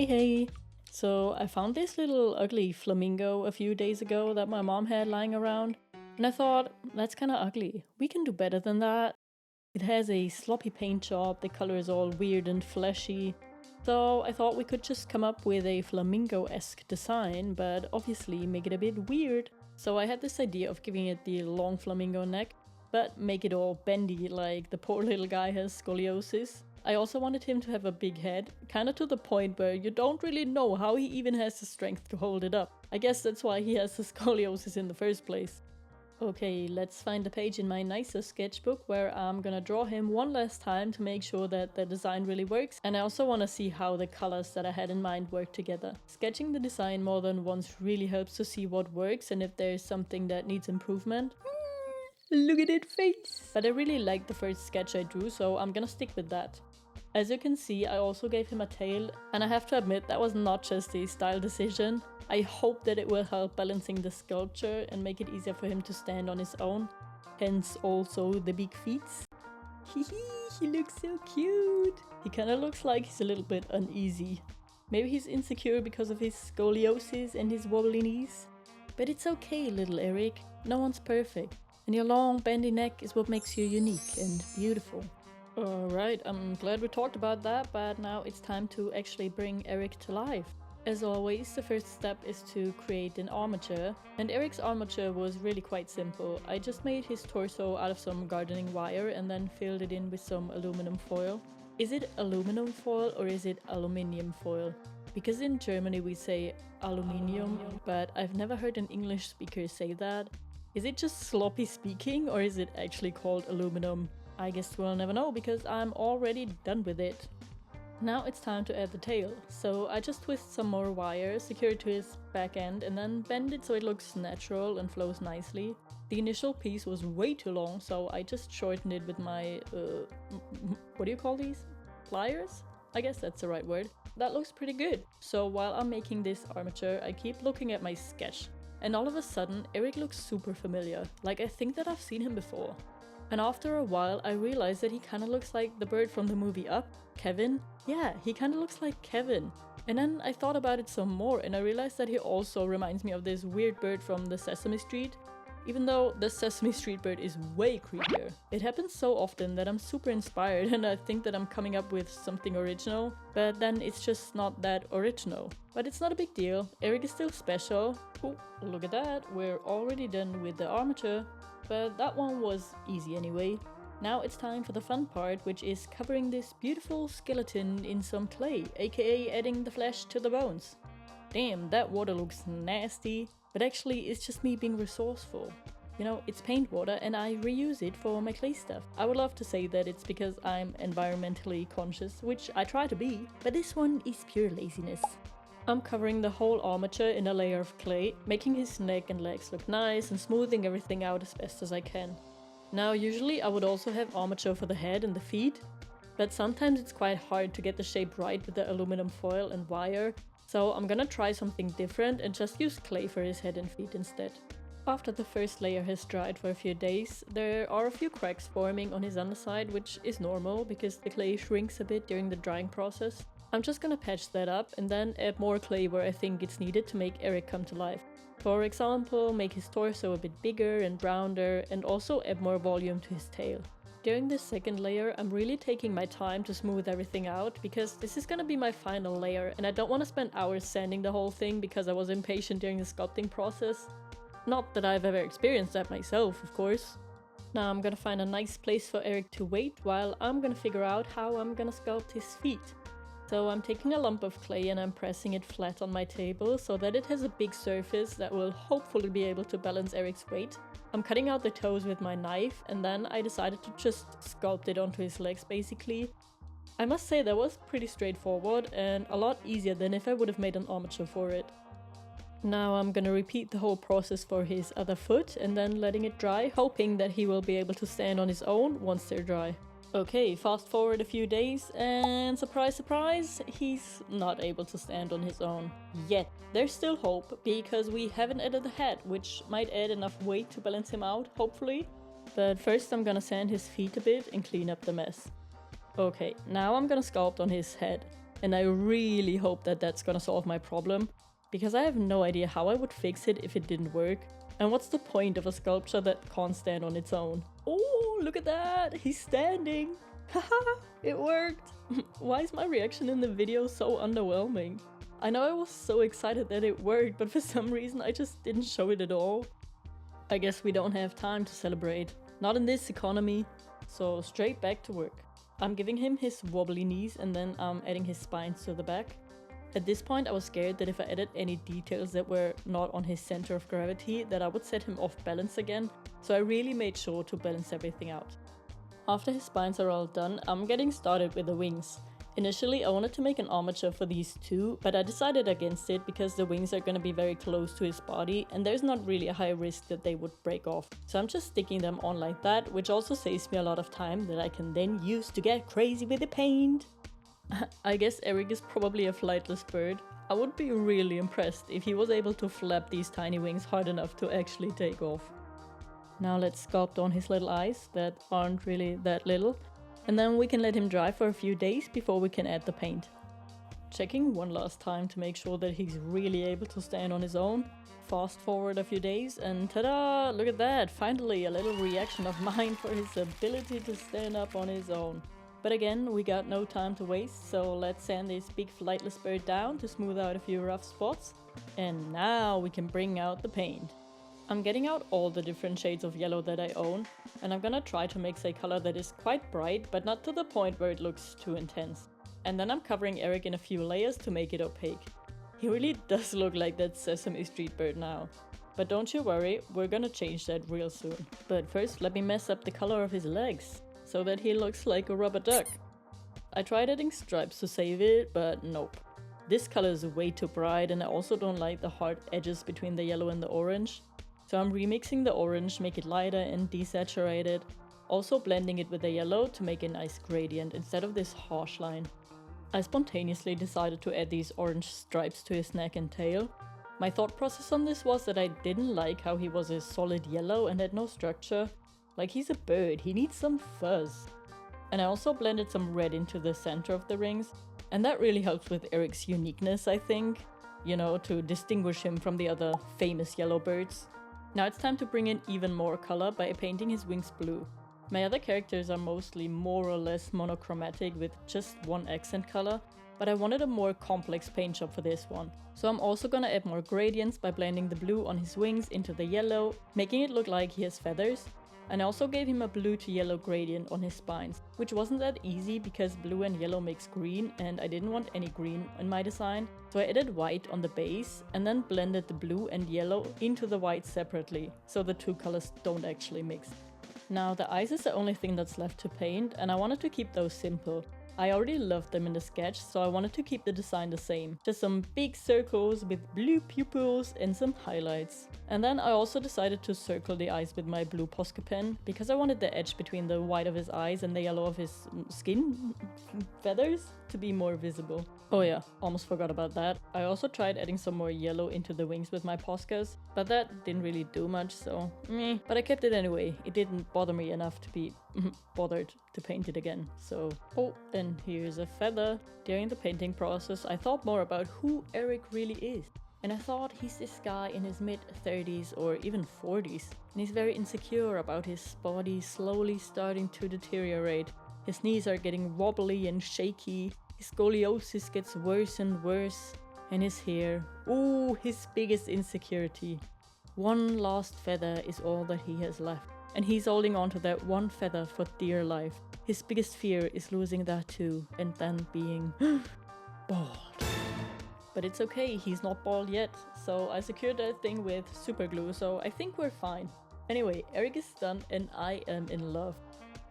Hey! So I found this little ugly flamingo a few days ago that my mom had lying around, and I thought, that's kinda ugly. We can do better than that. It has a sloppy paint job, the color is all weird and fleshy, so I thought we could just come up with a flamingo-esque design, but obviously make it a bit weird. So I had this idea of giving it the long flamingo neck, but make it all bendy like the poor little guy has scoliosis. I also wanted him to have a big head, kinda to the point where you don't really know how he even has the strength to hold it up. I guess that's why he has the scoliosis in the first place. Okay, let's find a page in my nicer sketchbook where I'm gonna draw him one last time to make sure that the design really works, and I also want to see how the colors that I had in mind work together. Sketching the design more than once really helps to see what works and if there's something that needs improvement. Look at that face! But I really liked the first sketch I drew, so I'm gonna stick with that. As you can see, I also gave him a tail, and I have to admit that was not just a style decision. I hope that it will help balancing the sculpture and make it easier for him to stand on his own. Hence also the big feet. He looks so cute! He kinda looks like he's a little bit uneasy. Maybe he's insecure because of his scoliosis and his wobbly knees. But it's okay, little Eric. No one's perfect. And your long bendy neck is what makes you unique and beautiful. Alright, I'm glad we talked about that, but now it's time to actually bring Eric to life. As always, the first step is to create an armature, and Eric's armature was really quite simple. I just made his torso out of some gardening wire and then filled it in with some aluminum foil. Is it aluminum foil or is it aluminium foil? Because in Germany we say aluminium, but I've never heard an English speaker say that. Is it just sloppy speaking or is it actually called aluminum? I guess we'll never know because I'm already done with it. Now it's time to add the tail. So I just twist some more wire, secure it to his back end, and then bend it so it looks natural and flows nicely. The initial piece was way too long, so I just shortened it with my, what do you call these? Pliers? I guess that's the right word. That looks pretty good. So while I'm making this armature, I keep looking at my sketch. And all of a sudden, Eric looks super familiar. Like I think that I've seen him before. And after a while, I realized that he kinda looks like the bird from the movie Up, Kevin. Yeah, he kinda looks like Kevin. And then I thought about it some more and I realized that he also reminds me of this weird bird from the Sesame Street. Even though the Sesame Street bird is way creepier. It happens so often that I'm super inspired and I think that I'm coming up with something original, but then it's just not that original. But it's not a big deal, Eric is still special. Oh, look at that, we're already done with the armature. But that one was easy anyway. Now it's time for the fun part, which is covering this beautiful skeleton in some clay, aka adding the flesh to the bones. Damn, that water looks nasty, but actually it's just me being resourceful. You know, it's paint water and I reuse it for my clay stuff. I would love to say that it's because I'm environmentally conscious, which I try to be, but this one is pure laziness. I'm covering the whole armature in a layer of clay, making his neck and legs look nice and smoothing everything out as best as I can. Now usually I would also have armature for the head and the feet, but sometimes it's quite hard to get the shape right with the aluminum foil and wire, so I'm gonna try something different and just use clay for his head and feet instead. After the first layer has dried for a few days, there are a few cracks forming on his underside, which is normal because the clay shrinks a bit during the drying process. I'm just gonna patch that up and then add more clay where I think it's needed to make Eric come to life. For example, make his torso a bit bigger and rounder and also add more volume to his tail. During this second layer, I'm really taking my time to smooth everything out because this is gonna be my final layer and I don't want to spend hours sanding the whole thing because I was impatient during the sculpting process. Not that I've ever experienced that myself, of course. Now I'm gonna find a nice place for Eric to wait while I'm gonna figure out how I'm gonna sculpt his feet. So I'm taking a lump of clay and I'm pressing it flat on my table so that it has a big surface that will hopefully be able to balance Eric's weight. I'm cutting out the toes with my knife and then I decided to just sculpt it onto his legs basically. I must say that was pretty straightforward and a lot easier than if I would have made an armature for it. Now I'm gonna repeat the whole process for his other foot and then letting it dry, hoping that he will be able to stand on his own once they're dry. Okay, fast forward a few days and surprise surprise, he's not able to stand on his own. Yet. There's still hope because we haven't added the head, which might add enough weight to balance him out, hopefully. But first I'm gonna sand his feet a bit and clean up the mess. Okay, now I'm gonna sculpt on his head. and I really hope that that's gonna solve my problem, because I have no idea how I would fix it if it didn't work. And what's the point of a sculpture that can't stand on its own? Oh, look at that! He's standing! Haha, it worked! Why is my reaction in the video so underwhelming? I know I was so excited that it worked, but for some reason I just didn't show it at all. I guess we don't have time to celebrate. Not in this economy. So straight back to work. I'm giving him his wobbly knees and then I'm adding his spines to the back. At this point I was scared that if I added any details that were not on his center of gravity, that I would set him off balance again, so I really made sure to balance everything out. After his spines are all done, I'm getting started with the wings. Initially I wanted to make an armature for these two, but I decided against it because the wings are going to be very close to his body and there's not really a high risk that they would break off. So I'm just sticking them on like that, which also saves me a lot of time that I can then use to get crazy with the paint. I guess Eric is probably a flightless bird. I would be really impressed if he was able to flap these tiny wings hard enough to actually take off. Now let's sculpt on his little eyes that aren't really that little. And then we can let him dry for a few days before we can add the paint. Checking one last time to make sure that he's really able to stand on his own. Fast forward a few days and ta-da! Look at that! Finally a little reaction of mine for his ability to stand up on his own. But again, we got no time to waste, so let's sand this big flightless bird down to smooth out a few rough spots. And now we can bring out the paint. I'm getting out all the different shades of yellow that I own, and I'm gonna try to mix a color that is quite bright, but not to the point where it looks too intense. And then I'm covering Eric in a few layers to make it opaque. He really does look like that Sesame Street bird now. But don't you worry, we're gonna change that real soon. But first let me mess up the color of his legs, so that he looks like a rubber duck. I tried adding stripes to save it, but nope. This color is way too bright and I also don't like the hard edges between the yellow and the orange. So I'm remixing the orange, make it lighter and desaturated, also blending it with the yellow to make a nice gradient instead of this harsh line. I spontaneously decided to add these orange stripes to his neck and tail. My thought process on this was that I didn't like how he was a solid yellow and had no structure. Like, he's a bird, he needs some fuzz. And I also blended some red into the center of the rings, and that really helps with Eric's uniqueness, I think. You know, to distinguish him from the other famous yellow birds. Now it's time to bring in even more color by painting his wings blue. My other characters are mostly more or less monochromatic with just one accent color, but I wanted a more complex paint job for this one. So I'm also gonna add more gradients by blending the blue on his wings into the yellow, making it look like he has feathers. And I also gave him a blue to yellow gradient on his spines, which wasn't that easy because blue and yellow makes green and I didn't want any green in my design. So I added white on the base and then blended the blue and yellow into the white separately, so the two colors don't actually mix. Now the eyes is the only thing that's left to paint and I wanted to keep those simple. I already loved them in the sketch, so I wanted to keep the design the same. Just some big circles with blue pupils and some highlights. And then I also decided to circle the eyes with my blue Posca pen, because I wanted the edge between the white of his eyes and the yellow of his skin feathers to be more visible. Oh yeah, almost forgot about that. I also tried adding some more yellow into the wings with my Poscas, but that didn't really do much, so meh. But I kept it anyway. It didn't bother me enough to be bothered to paint it again, so... Oh, and here's a feather. During the painting process, I thought more about who Eric really is. And I thought he's this guy in his mid-30s or even 40s, and he's very insecure about his body slowly starting to deteriorate. His knees are getting wobbly and shaky, his scoliosis gets worse and worse, and his hair, ooh, his biggest insecurity. One last feather is all that he has left, and he's holding on to that one feather for dear life. His biggest fear is losing that too, and then being bald. But it's okay, he's not bald yet, so I secured that thing with super glue, so I think we're fine. Anyway, Eric is done and I am in love.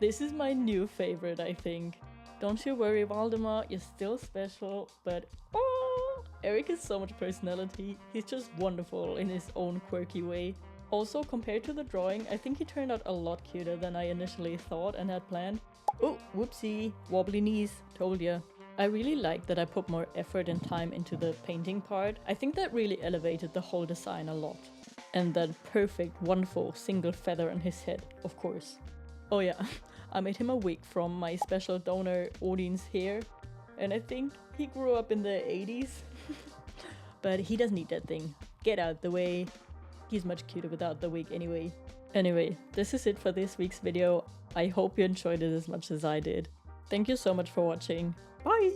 This is my new favorite, I think. Don't you worry, Valdemar, you're still special, but oh, Eric has so much personality. He's just wonderful in his own quirky way. Also, compared to the drawing, I think he turned out a lot cuter than I initially thought and had planned. Oh, whoopsie, wobbly knees, told ya. I really like that I put more effort and time into the painting part. I think that really elevated the whole design a lot. And that perfect, wonderful single feather on his head, of course. Oh yeah, I made him a wig from my special donor Odin's hair. and I think he grew up in the 80s. But he doesn't need that thing. Get out the way. He's much cuter without the wig anyway. Anyway, this is it for this week's video. I hope you enjoyed it as much as I did. Thank you so much for watching. Bye!